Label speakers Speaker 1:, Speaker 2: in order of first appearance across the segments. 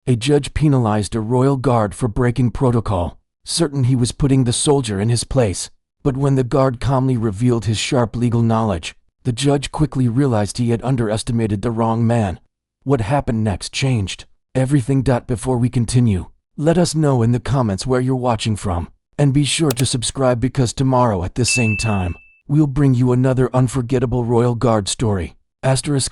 Speaker 1: A judge penalized a royal guard for breaking protocol, certain he was putting the soldier in his place. But when the guard calmly revealed his sharp legal knowledge, the judge quickly realized he had underestimated the wrong man. What happened next changed everything. Before we continue, let us know in the comments where you're watching from, and be sure to subscribe because tomorrow at this same time, we'll bring you another unforgettable royal guard story.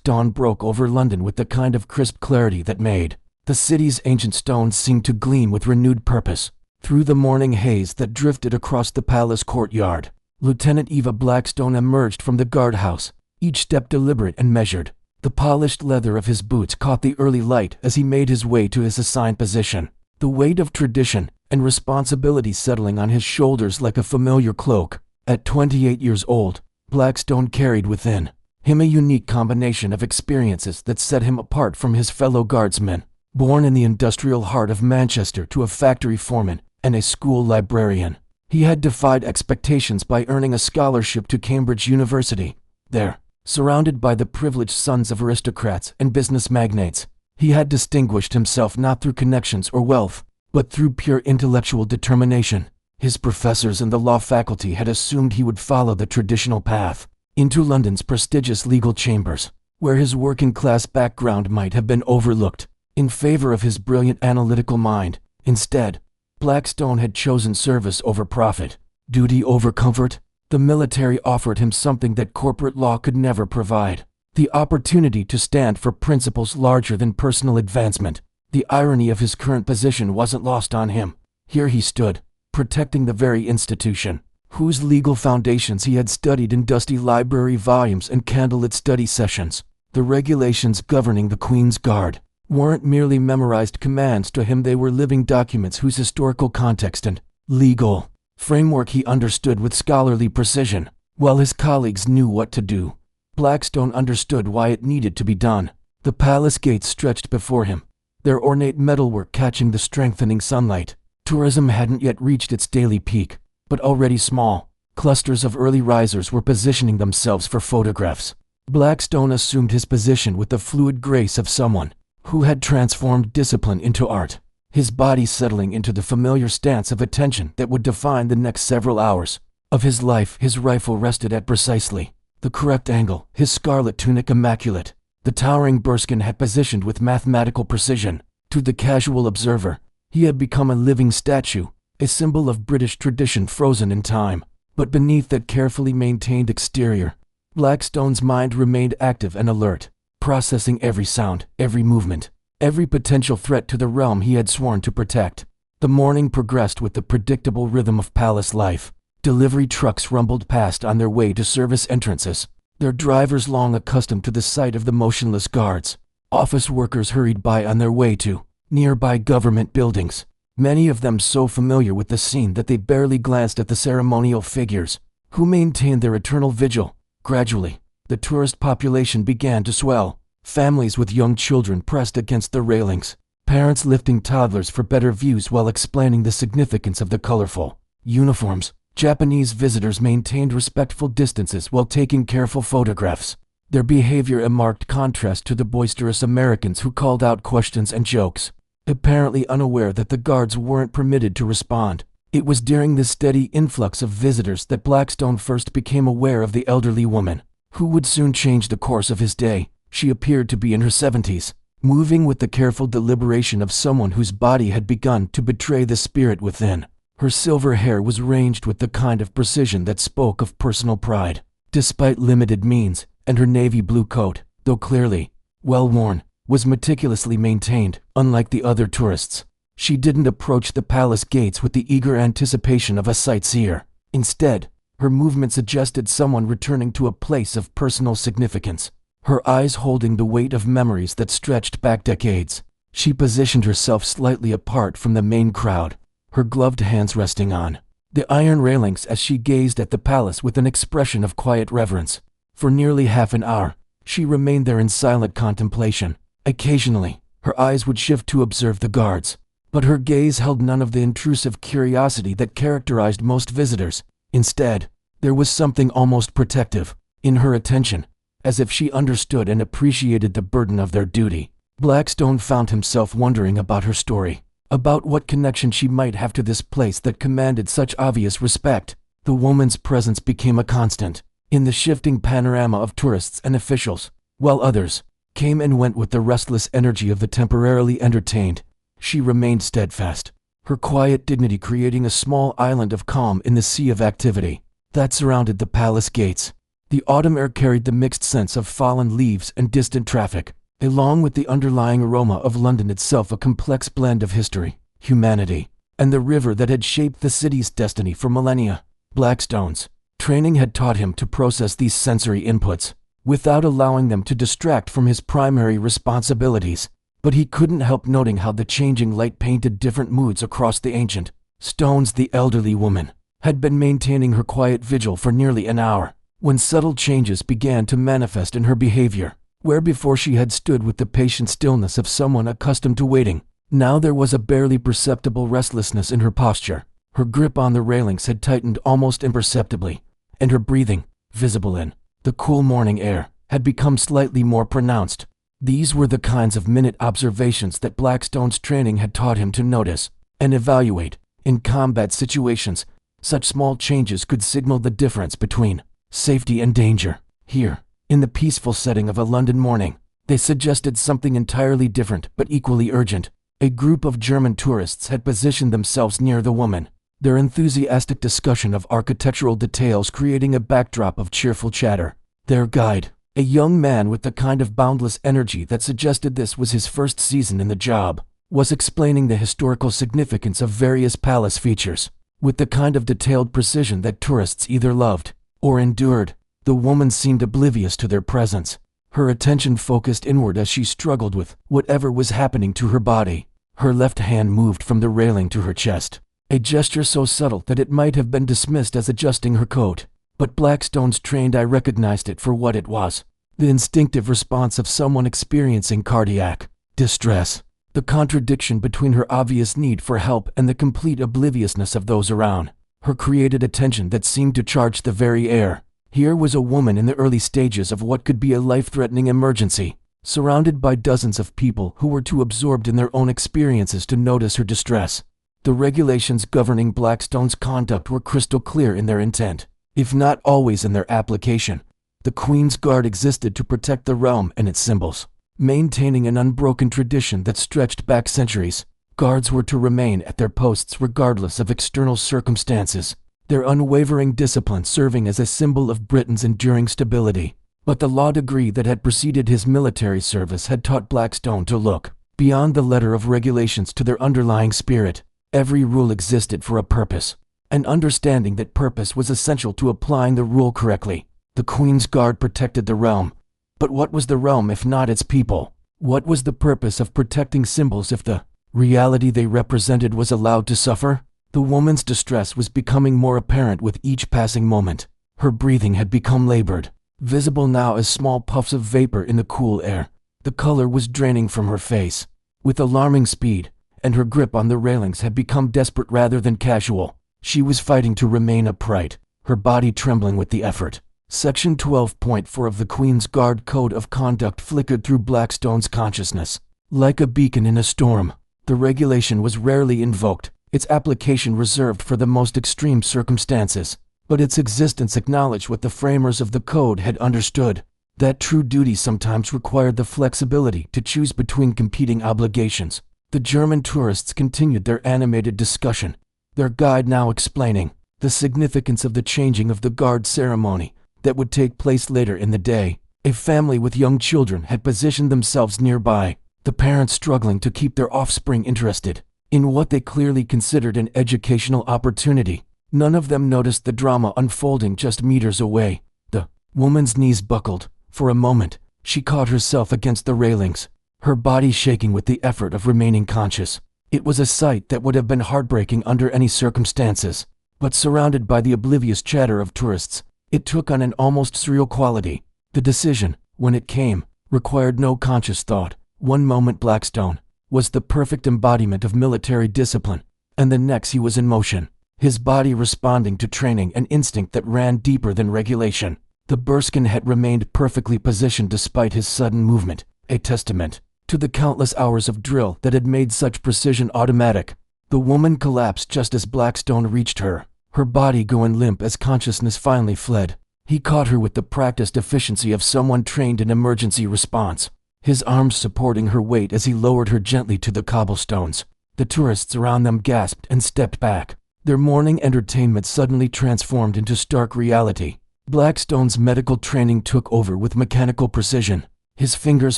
Speaker 1: Dawn broke over London with the kind of crisp clarity that made the city's ancient stones seem to gleam with renewed purpose. Through the morning haze that drifted across the palace courtyard, Lieutenant Eva Blackstone emerged from the guardhouse, each step deliberate and measured. The polished leather of his boots caught the early light as he made his way to his assigned position, the weight of tradition and responsibility settling on his shoulders like a familiar cloak. At 28 years old, Blackstone carried within him a unique combination of experiences that set him apart from his fellow guardsmen. Born in the industrial heart of Manchester to a factory foreman and a school librarian, he had defied expectations by earning a scholarship to Cambridge University. There, surrounded by the privileged sons of aristocrats and business magnates, he had distinguished himself not through connections or wealth, but through pure intellectual determination. His professors in the law faculty had assumed he would follow the traditional path into London's prestigious legal chambers, where his working-class background might have been overlooked in favor of his brilliant analytical mind. Instead, Blackstone had chosen service over profit, duty over comfort. The military offered him something that corporate law could never provide: the opportunity to stand for principles larger than personal advancement. The irony of his current position wasn't lost on him. Here he stood, protecting the very institution whose legal foundations he had studied in dusty library volumes and candlelit study sessions. The regulations governing the Queen's Guard weren't merely memorized commands to him, they were living documents whose historical context and legal framework he understood with scholarly precision. While his colleagues knew what to do, Blackstone understood why it needed to be done. The palace gates stretched before him, their ornate metalwork catching the strengthening sunlight. Tourism hadn't yet reached its daily peak, but already small clusters of early risers were positioning themselves for photographs. Blackstone assumed his position with the fluid grace of someone who had transformed discipline into art, his body settling into the familiar stance of attention that would define the next several hours of his life. His rifle rested at precisely the correct angle, his scarlet tunic immaculate, the towering burskin had positioned with mathematical precision. To the casual observer, he had become a living statue, a symbol of British tradition frozen in time. But beneath that carefully maintained exterior, Blackstone's mind remained active and alert, processing every sound, every movement, every potential threat to the realm he had sworn to protect. The morning progressed with the predictable rhythm of palace life. Delivery trucks rumbled past on their way to service entrances, their drivers long accustomed to the sight of the motionless guards. Office workers hurried by on their way to nearby government buildings, many of them so familiar with the scene that they barely glanced at the ceremonial figures who maintained their eternal vigil. Gradually, the tourist population began to swell. Families with young children pressed against the railings, parents lifting toddlers for better views while explaining the significance of the colorful uniforms. Japanese visitors maintained respectful distances while taking careful photographs, their behavior a marked contrast to the boisterous Americans who called out questions and jokes, apparently unaware that the guards weren't permitted to respond. It was during this steady influx of visitors that Blackstone first became aware of the elderly woman who would soon change the course of his day. She appeared to be in her 70s, moving with the careful deliberation of someone whose body had begun to betray the spirit within. Her silver hair was arranged with the kind of precision that spoke of personal pride, despite limited means, and her navy blue coat, though clearly well-worn, was meticulously maintained. Unlike the other tourists, she didn't approach the palace gates with the eager anticipation of a sightseer. Instead, her movements suggested someone returning to a place of personal significance, her eyes holding the weight of memories that stretched back decades. She positioned herself slightly apart from the main crowd, her gloved hands resting on the iron railings as she gazed at the palace with an expression of quiet reverence. For nearly half an hour, she remained there in silent contemplation. Occasionally, her eyes would shift to observe the guards, but her gaze held none of the intrusive curiosity that characterized most visitors. Instead, there was something almost protective in her attention, as if she understood and appreciated the burden of their duty. Blackstone found himself wondering about her story, about what connection she might have to this place that commanded such obvious respect. The woman's presence became a constant in the shifting panorama of tourists and officials, while others came and went with the restless energy of the temporarily entertained. She remained steadfast, her quiet dignity creating a small island of calm in the sea of activity that surrounded the palace gates. The autumn air carried the mixed scents of fallen leaves and distant traffic, along with the underlying aroma of London itself, a complex blend of history, humanity, and the river that had shaped the city's destiny for millennia. Blackstone's training had taught him to process these sensory inputs without allowing them to distract from his primary responsibilities, but he couldn't help noting how the changing light painted different moods across the ancient stones. The elderly woman had been maintaining her quiet vigil for nearly an hour when subtle changes began to manifest in her behavior. Where before she had stood with the patient stillness of someone accustomed to waiting, now there was a barely perceptible restlessness in her posture. Her grip on the railings had tightened almost imperceptibly, and her breathing, visible in the cool morning air, had become slightly more pronounced. These were the kinds of minute observations that Blackstone's training had taught him to notice and evaluate. In combat situations, such small changes could signal the difference between safety and danger. Here, in the peaceful setting of a London morning, they suggested something entirely different but equally urgent. A group of German tourists had positioned themselves near the woman, their enthusiastic discussion of architectural details creating a backdrop of cheerful chatter. Their guide, a young man with the kind of boundless energy that suggested this was his first season in the job, was explaining the historical significance of various palace features, with the kind of detailed precision that tourists either loved or endured. The woman seemed oblivious to their presence, her attention focused inward as she struggled with whatever was happening to her body. Her left hand moved from the railing to her chest, a gesture so subtle that it might have been dismissed as adjusting her coat. But Blackstone's trained eye recognized it for what it was: the instinctive response of someone experiencing cardiac distress. The contradiction between her obvious need for help and the complete obliviousness of those around her created a tension that seemed to charge the very air. Here was a woman in the early stages of what could be a life-threatening emergency, surrounded by dozens of people who were too absorbed in their own experiences to notice her distress. The regulations governing Blackstone's conduct were crystal clear in their intent, if not always in their application. The Queen's Guard existed to protect the realm and its symbols, maintaining an unbroken tradition that stretched back centuries. Guards were to remain at their posts regardless of external circumstances, their unwavering discipline serving as a symbol of Britain's enduring stability. But the law degree that had preceded his military service had taught Blackstone to look beyond the letter of regulations to their underlying spirit. Every rule existed for a purpose, and understanding that purpose was essential to applying the rule correctly. The Queen's Guard protected the realm. But what was the realm if not its people? What was the purpose of protecting symbols if the reality they represented was allowed to suffer? The woman's distress was becoming more apparent with each passing moment. Her breathing had become labored, visible now as small puffs of vapor in the cool air. The color was draining from her face with alarming speed, and her grip on the railings had become desperate rather than casual. She was fighting to remain upright, her body trembling with the effort. Section 12.4 of the Queen's Guard Code of Conduct flickered through Blackstone's consciousness. Like a beacon in a storm, the regulation was rarely invoked, its application reserved for the most extreme circumstances. But its existence acknowledged what the framers of the code had understood, that true duty sometimes required the flexibility to choose between competing obligations. The German tourists continued their animated discussion, their guide now explaining the significance of the changing of the guard ceremony that would take place later in the day. A family with young children had positioned themselves nearby, the parents struggling to keep their offspring interested in what they clearly considered an educational opportunity. None of them noticed the drama unfolding just meters away. The woman's knees buckled. For a moment, she caught herself against the railings, her body shaking with the effort of remaining conscious. It was a sight that would have been heartbreaking under any circumstances, but surrounded by the oblivious chatter of tourists, it took on an almost surreal quality. The decision, when it came, required no conscious thought. One moment Blackstone was the perfect embodiment of military discipline, and the next he was in motion, his body responding to training and instinct that ran deeper than regulation. The Burskin had remained perfectly positioned despite his sudden movement, a testament to the countless hours of drill that had made such precision automatic. The woman collapsed just as Blackstone reached her, her body going limp as consciousness finally fled. He caught her with the practiced efficiency of someone trained in emergency response, his arms supporting her weight as he lowered her gently to the cobblestones. The tourists around them gasped and stepped back. Their morning entertainment suddenly transformed into stark reality. Blackstone's medical training took over with mechanical precision. His fingers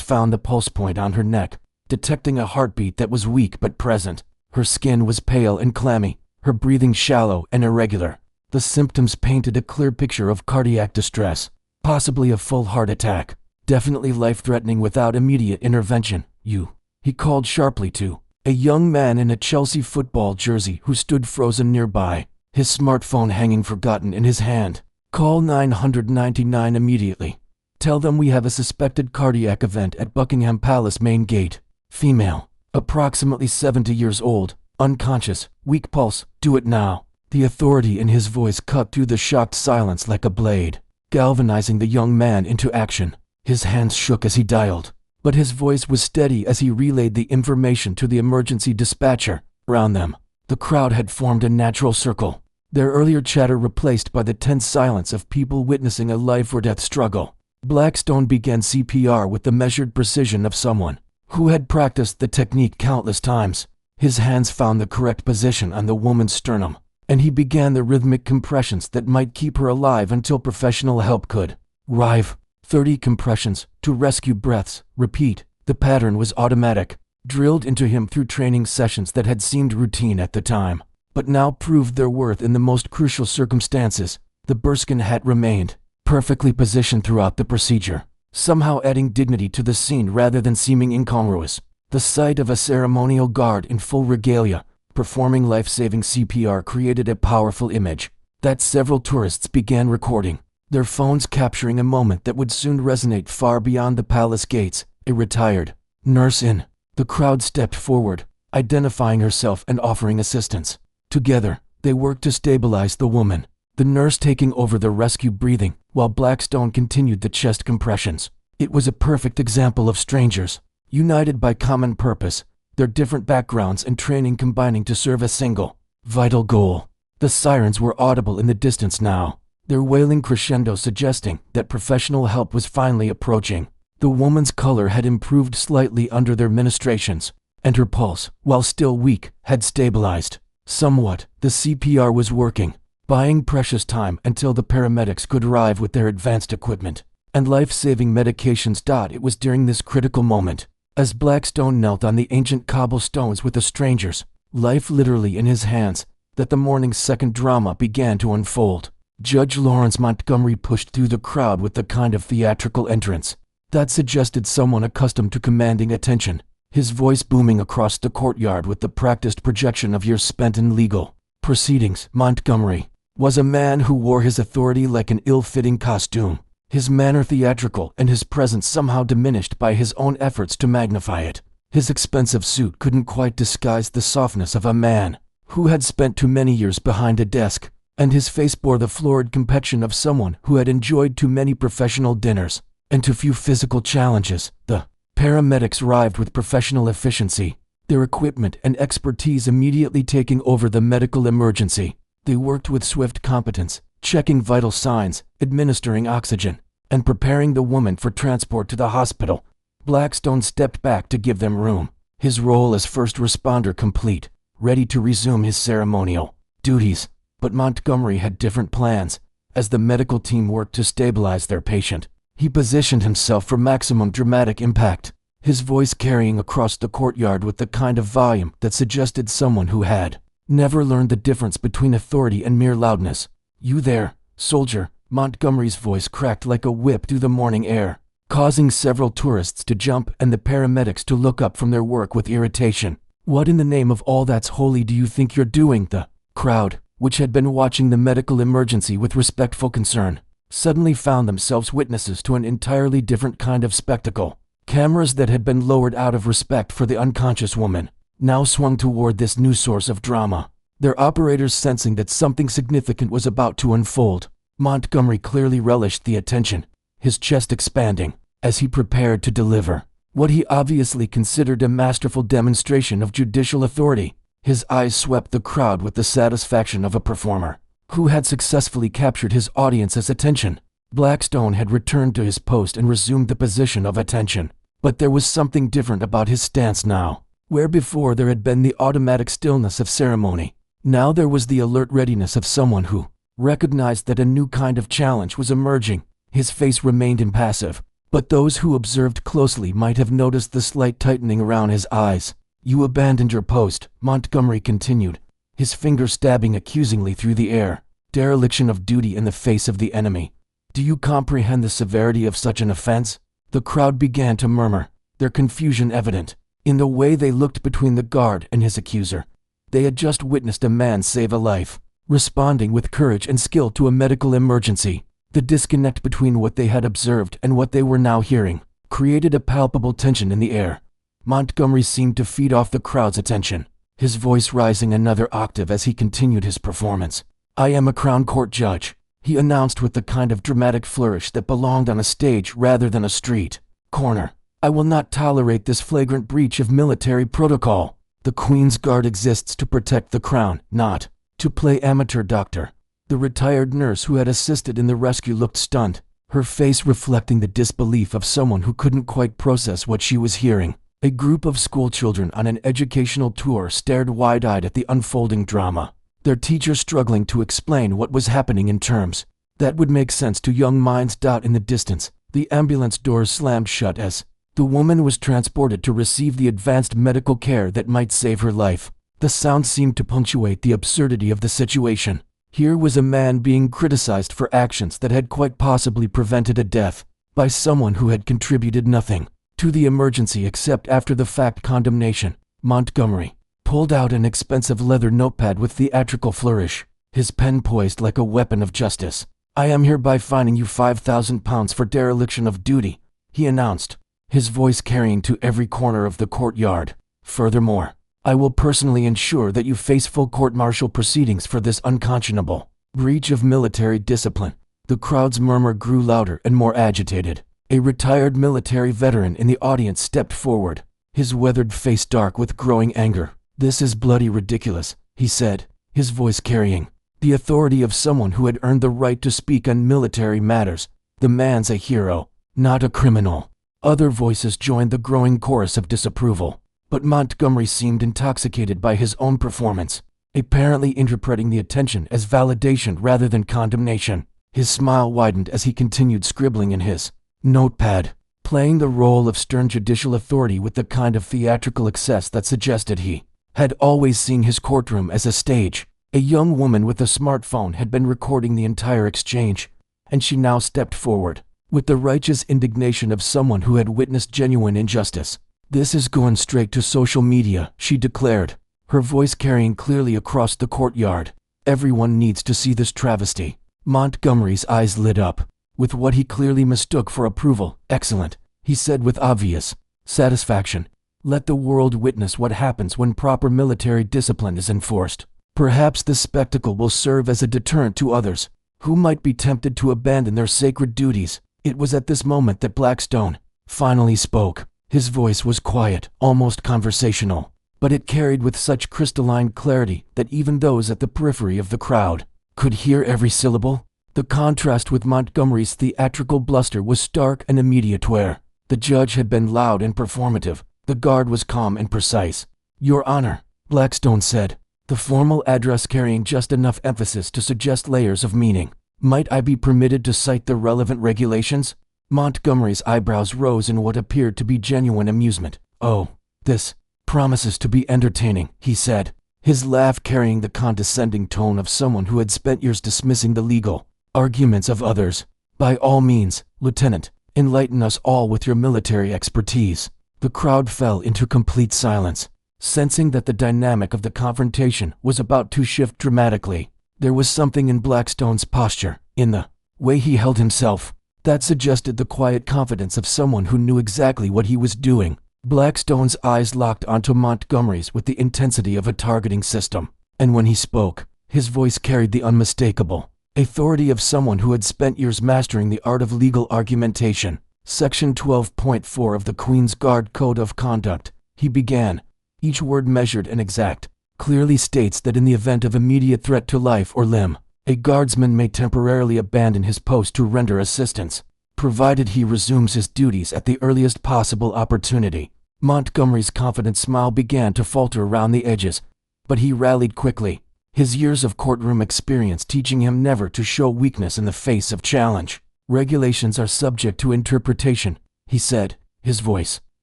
Speaker 1: found the pulse point on her neck, detecting a heartbeat that was weak but present. Her skin was pale and clammy, her breathing shallow and irregular. The symptoms painted a clear picture of cardiac distress, possibly a full heart attack, definitely life-threatening without immediate intervention. He called sharply to a young man in a Chelsea football jersey who stood frozen nearby, his smartphone hanging forgotten in his hand. Call 999 immediately. Tell them we have a suspected cardiac event at Buckingham Palace main gate. Female, approximately 70 years old, unconscious, weak pulse. Do it now. The authority in his voice cut through the shocked silence like a blade, galvanizing the young man into action. His hands shook as he dialed, but his voice was steady as he relayed the information to the emergency dispatcher. Around them, the crowd had formed a natural circle, their earlier chatter replaced by the tense silence of people witnessing a life-or-death struggle. Blackstone began CPR with the measured precision of someone who had practiced the technique countless times. His hands found the correct position on the woman's sternum, and he began the rhythmic compressions that might keep her alive until professional help could arrive. 30 compressions, to rescue breaths. Repeat. The pattern was automatic, drilled into him through training sessions that had seemed routine at the time, but now proved their worth in the most crucial circumstances. The bearskin hat remained perfectly positioned throughout the procedure, somehow adding dignity to the scene rather than seeming incongruous. The sight of a ceremonial guard in full regalia, performing life-saving CPR created a powerful image that several tourists began recording, their phones capturing a moment that would soon resonate far beyond the palace gates. A retired nurse in the crowd stepped forward, identifying herself and offering assistance. Together, they worked to stabilize the woman, the nurse taking over the rescue breathing, while Blackstone continued the chest compressions. It was a perfect example of strangers, united by common purpose, their different backgrounds and training combining to serve a single, vital goal. The sirens were audible in the distance now, their wailing crescendo suggesting that professional help was finally approaching. The woman's color had improved slightly under their ministrations, and her pulse, while still weak, had stabilized somewhat. The CPR was working, buying precious time until the paramedics could arrive with their advanced equipment and life-saving medications. It was during this critical moment, as Blackstone knelt on the ancient cobblestones with the strangers, life literally in his hands, that the morning's second drama began to unfold. Judge Lawrence Montgomery pushed through the crowd with the kind of theatrical entrance that suggested someone accustomed to commanding attention, his voice booming across the courtyard with the practiced projection of years spent in legal proceedings. Montgomery was a man who wore his authority like an ill-fitting costume, his manner theatrical and his presence somehow diminished by his own efforts to magnify it. His expensive suit couldn't quite disguise the softness of a man who had spent too many years behind a desk, and his face bore the florid complexion of someone who had enjoyed too many professional dinners and too few physical challenges. The paramedics arrived with professional efficiency, their equipment and expertise immediately taking over the medical emergency. They worked with swift competence, checking vital signs, administering oxygen, and preparing the woman for transport to the hospital. Blackstone stepped back to give them room, his role as first responder complete, ready to resume his ceremonial duties. But Montgomery had different plans. As the medical team worked to stabilize their patient, he positioned himself for maximum dramatic impact, his voice carrying across the courtyard with the kind of volume that suggested someone who had never learned the difference between authority and mere loudness. "You there, soldier?" Montgomery's voice cracked like a whip through the morning air, causing several tourists to jump and the paramedics to look up from their work with irritation. "What in the name of all that's holy do you think you're doing?" The crowd, which had been watching the medical emergency with respectful concern, suddenly found themselves witnesses to an entirely different kind of spectacle. Cameras that had been lowered out of respect for the unconscious woman now swung toward this new source of drama, their operators sensing that something significant was about to unfold. Montgomery clearly relished the attention, his chest expanding as he prepared to deliver what he obviously considered a masterful demonstration of judicial authority. His eyes swept the crowd with the satisfaction of a performer who had successfully captured his audience's attention. Blackstone had returned to his post and resumed the position of attention. But there was something different about his stance now. Where before there had been the automatic stillness of ceremony, now there was the alert readiness of someone who recognized that a new kind of challenge was emerging. His face remained impassive, but those who observed closely might have noticed the slight tightening around his eyes. "You abandoned your post," Montgomery continued, his finger stabbing accusingly through the air. "Dereliction of duty in the face of the enemy. Do you comprehend the severity of such an offense?" The crowd began to murmur, their confusion evident in the way they looked between the guard and his accuser. They had just witnessed a man save a life, responding with courage and skill to a medical emergency. The disconnect between what they had observed and what they were now hearing created a palpable tension in the air. Montgomery seemed to feed off the crowd's attention, his voice rising another octave as he continued his performance. "I am a Crown Court judge," he announced with the kind of dramatic flourish that belonged on a stage rather than a street corner. "I will not tolerate this flagrant breach of military protocol. The Queen's Guard exists to protect the Crown, not to play amateur doctor." The retired nurse who had assisted in the rescue looked stunned, her face reflecting the disbelief of someone who couldn't quite process what she was hearing. A group of schoolchildren on an educational tour stared wide-eyed at the unfolding drama, their teacher struggling to explain what was happening in terms that would make sense to young minds. In the distance, the ambulance doors slammed shut as the woman was transported to receive the advanced medical care that might save her life. The sound seemed to punctuate the absurdity of the situation. Here was a man being criticized for actions that had quite possibly prevented a death by someone who had contributed nothing to the emergency except after-the-fact condemnation. Montgomery pulled out an expensive leather notepad with theatrical flourish, his pen poised like a weapon of justice. "I am hereby fining you £5,000 for dereliction of duty," he announced, his voice carrying to every corner of the courtyard. "Furthermore, I will personally ensure that you face full court-martial proceedings for this unconscionable breach of military discipline." The crowd's murmur grew louder and more agitated. A retired military veteran in the audience stepped forward, his weathered face dark with growing anger. "This is bloody ridiculous," he said, his voice carrying the authority of someone who had earned the right to speak on military matters. "The man's a hero, not a criminal." Other voices joined the growing chorus of disapproval, but Montgomery seemed intoxicated by his own performance, apparently interpreting the attention as validation rather than condemnation. His smile widened as he continued scribbling in his notepad, playing the role of stern judicial authority with the kind of theatrical excess that suggested he had always seen his courtroom as a stage. A young woman with a smartphone had been recording the entire exchange, and she now stepped forward with the righteous indignation of someone who had witnessed genuine injustice. "This is going straight to social media," she declared, her voice carrying clearly across the courtyard. "Everyone needs to see this travesty." Montgomery's eyes lit up with what he clearly mistook for approval. "Excellent," he said with obvious satisfaction. "Let the world witness what happens when proper military discipline is enforced. Perhaps this spectacle will serve as a deterrent to others who might be tempted to abandon their sacred duties." It was at this moment that Blackstone finally spoke. His voice was quiet, almost conversational, but it carried with such crystalline clarity that even those at the periphery of the crowd could hear every syllable. The contrast with Montgomery's theatrical bluster was stark and immediate. Where the judge had been loud and performative, the guard was calm and precise. "Your Honor," Blackstone said, the formal address carrying just enough emphasis to suggest layers of meaning. "Might I be permitted to cite the relevant regulations?" Montgomery's eyebrows rose in what appeared to be genuine amusement. "Oh, this promises to be entertaining," he said, his laugh carrying the condescending tone of someone who had spent years dismissing the legal arguments of others. "By all means, Lieutenant, enlighten us all with your military expertise." The crowd fell into complete silence, sensing that the dynamic of the confrontation was about to shift dramatically. There was something in Blackstone's posture, in the way he held himself, that suggested the quiet confidence of someone who knew exactly what he was doing. Blackstone's eyes locked onto Montgomery's with the intensity of a targeting system, and when he spoke, his voice carried the unmistakable authority of someone who had spent years mastering the art of legal argumentation. Section 12.4 of the Queen's Guard Code of Conduct, he began, each word measured and exact, clearly states that in the event of immediate threat to life or limb, a guardsman may temporarily abandon his post to render assistance, provided he resumes his duties at the earliest possible opportunity. Montgomery's confident smile began to falter around the edges, but he rallied quickly, his years of courtroom experience teaching him never to show weakness in the face of challenge. Regulations are subject to interpretation, he said, his voice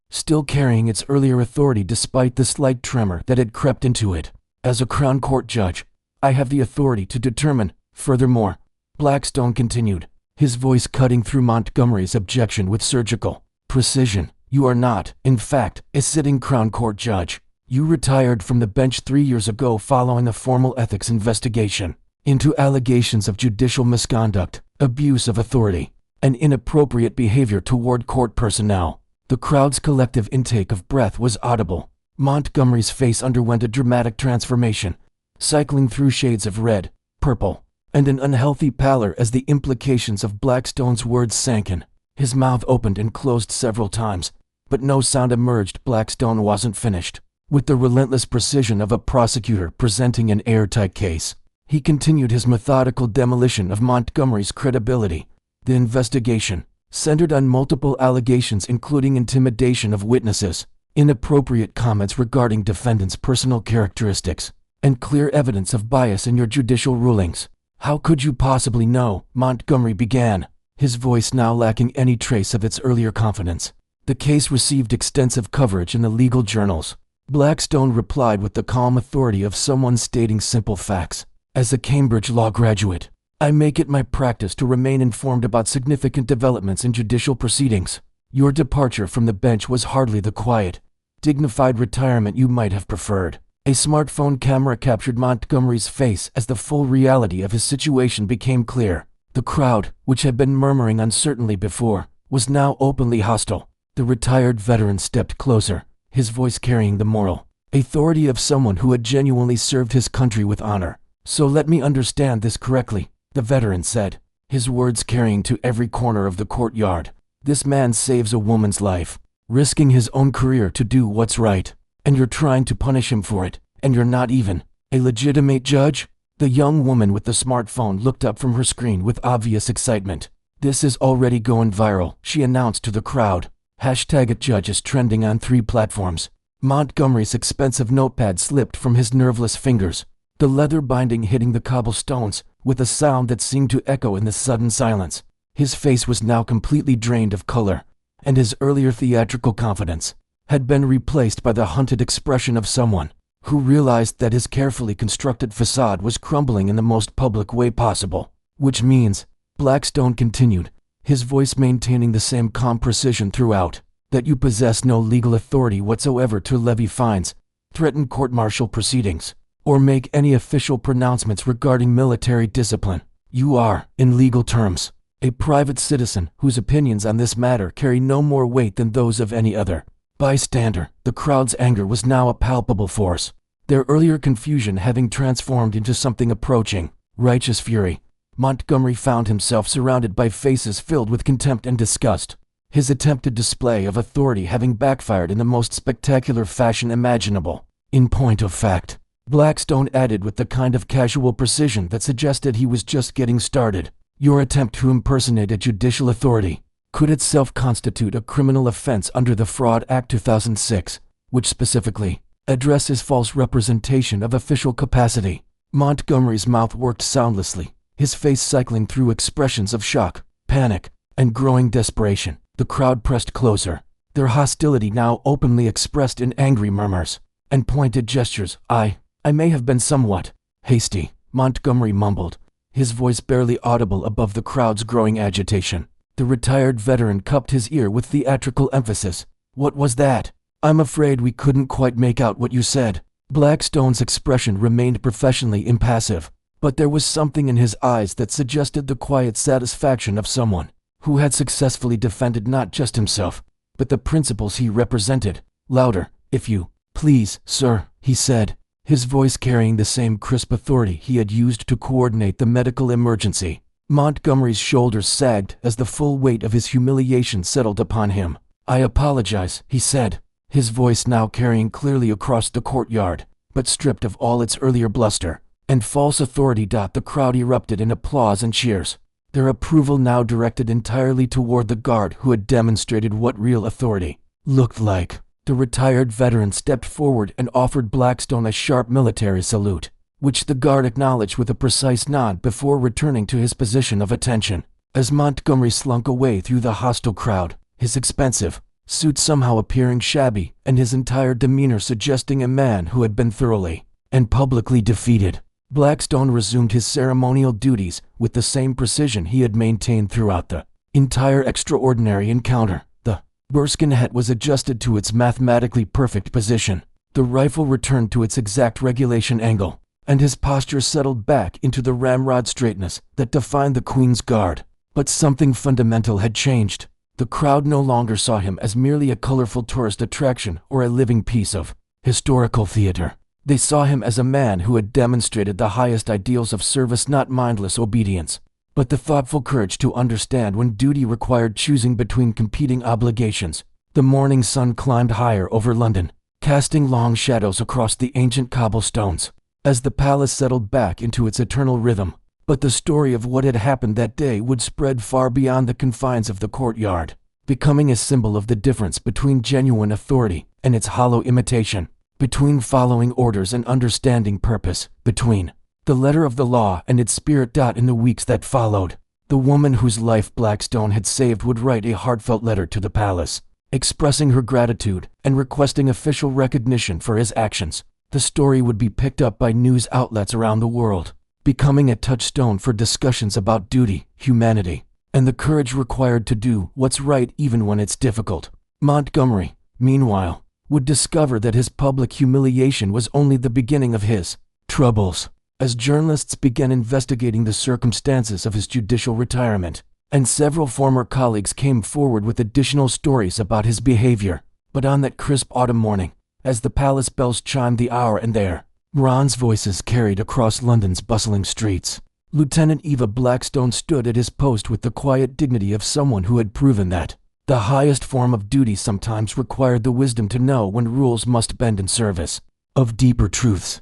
Speaker 1: still carrying its earlier authority despite the slight tremor that had crept into it. As a Crown Court judge, I have the authority to determine. Furthermore, Blackstone continued, his voice cutting through Montgomery's objection with surgical precision. You are not, in fact, a sitting Crown Court judge. You retired from the bench 3 years ago following a formal ethics investigation into allegations of judicial misconduct, abuse of authority, and inappropriate behavior toward court personnel. The crowd's collective intake of breath was audible. Montgomery's face underwent a dramatic transformation, cycling through shades of red, purple, and an unhealthy pallor as the implications of Blackstone's words sank in. His mouth opened and closed several times, but no sound emerged. Blackstone wasn't finished. With the relentless precision of a prosecutor presenting an airtight case, he continued his methodical demolition of Montgomery's credibility. The investigation centered on multiple allegations including intimidation of witnesses, inappropriate comments regarding defendants' personal characteristics, and clear evidence of bias in your judicial rulings. How could you possibly know? Montgomery began, his voice now lacking any trace of its earlier confidence. The case received extensive coverage in the legal journals. Blackstone replied with the calm authority of someone stating simple facts. As a Cambridge law graduate, I make it my practice to remain informed about significant developments in judicial proceedings. Your departure from the bench was hardly the quiet, dignified retirement you might have preferred. A smartphone camera captured Montgomery's face as the full reality of his situation became clear. The crowd, which had been murmuring uncertainly before, was now openly hostile. The retired veteran stepped closer, his voice carrying the moral authority of someone who had genuinely served his country with honor. So let me understand this correctly, the veteran said, his words carrying to every corner of the courtyard. This man saves a woman's life, risking his own career to do what's right, and you're trying to punish him for it, and you're not even a legitimate judge? The young woman with the smartphone looked up from her screen with obvious excitement. This is already going viral, she announced to the crowd. #@judge is trending on 3 platforms. Montgomery's expensive notepad slipped from his nerveless fingers, the leather binding hitting the cobblestones with a sound that seemed to echo in the sudden silence. His face was now completely drained of color, and his earlier theatrical confidence had been replaced by the hunted expression of someone who realized that his carefully constructed facade was crumbling in the most public way possible. Which means, Blackstone continued, his voice maintaining the same calm precision throughout, that you possess no legal authority whatsoever to levy fines, threaten court-martial proceedings, or make any official pronouncements regarding military discipline. You are, in legal terms, a private citizen whose opinions on this matter carry no more weight than those of any other bystander. The crowd's anger was now a palpable force, their earlier confusion having transformed into something approaching righteous fury. Montgomery found himself surrounded by faces filled with contempt and disgust, his attempted display of authority having backfired in the most spectacular fashion imaginable. In point of fact, Blackstone added with the kind of casual precision that suggested he was just getting started, your attempt to impersonate a judicial authority could itself constitute a criminal offense under the Fraud Act 2006, which specifically addresses false representation of official capacity. Montgomery's mouth worked soundlessly, his face cycling through expressions of shock, panic, and growing desperation. The crowd pressed closer, their hostility now openly expressed in angry murmurs and pointed gestures. I may have been somewhat hasty, Montgomery mumbled, his voice barely audible above the crowd's growing agitation. The retired veteran cupped his ear with theatrical emphasis. What was that? I'm afraid we couldn't quite make out what you said. Blackstone's expression remained professionally impassive, but there was something in his eyes that suggested the quiet satisfaction of someone who had successfully defended not just himself, but the principles he represented. Louder, if you please, sir, he said, his voice carrying the same crisp authority he had used to coordinate the medical emergency. Montgomery's shoulders sagged as the full weight of his humiliation settled upon him. "I apologize," he said, his voice now carrying clearly across the courtyard, but stripped of all its earlier bluster and false authority. The crowd erupted in applause and cheers, their approval now directed entirely toward the guard who had demonstrated what real authority looked like. The retired veteran stepped forward and offered Blackstone a sharp military salute, which the guard acknowledged with a precise nod before returning to his position of attention. As Montgomery slunk away through the hostile crowd, his expensive suit somehow appearing shabby and his entire demeanor suggesting a man who had been thoroughly and publicly defeated, Blackstone resumed his ceremonial duties with the same precision he had maintained throughout the entire extraordinary encounter. The buckskin hat was adjusted to its mathematically perfect position, the rifle returned to its exact regulation angle, and his posture settled back into the ramrod straightness that defined the Queen's Guard. But something fundamental had changed. The crowd no longer saw him as merely a colorful tourist attraction or a living piece of historical theater. They saw him as a man who had demonstrated the highest ideals of service, not mindless obedience, but the thoughtful courage to understand when duty required choosing between competing obligations. The morning sun climbed higher over London, casting long shadows across the ancient cobblestones, as the palace settled back into its eternal rhythm. But the story of what had happened that day would spread far beyond the confines of the courtyard, becoming a symbol of the difference between genuine authority and its hollow imitation, between following orders and understanding purpose, between the letter of the law and its spirit. In the weeks that followed, the woman whose life Blackstone had saved would write a heartfelt letter to the palace, expressing her gratitude and requesting official recognition for his actions. The story would be picked up by news outlets around the world, becoming a touchstone for discussions about duty, humanity, and the courage required to do what's right even when it's difficult. Montgomery, meanwhile, would discover that his public humiliation was only the beginning of his troubles. As journalists began investigating the circumstances of his judicial retirement, and several former colleagues came forward with additional stories about his behavior. But on that crisp autumn morning, as the palace bells chimed the hour and their bronze voices carried across London's bustling streets, Lieutenant Eva Blackstone stood at his post with the quiet dignity of someone who had proven that the highest form of duty sometimes required the wisdom to know when rules must bend in service of deeper truths.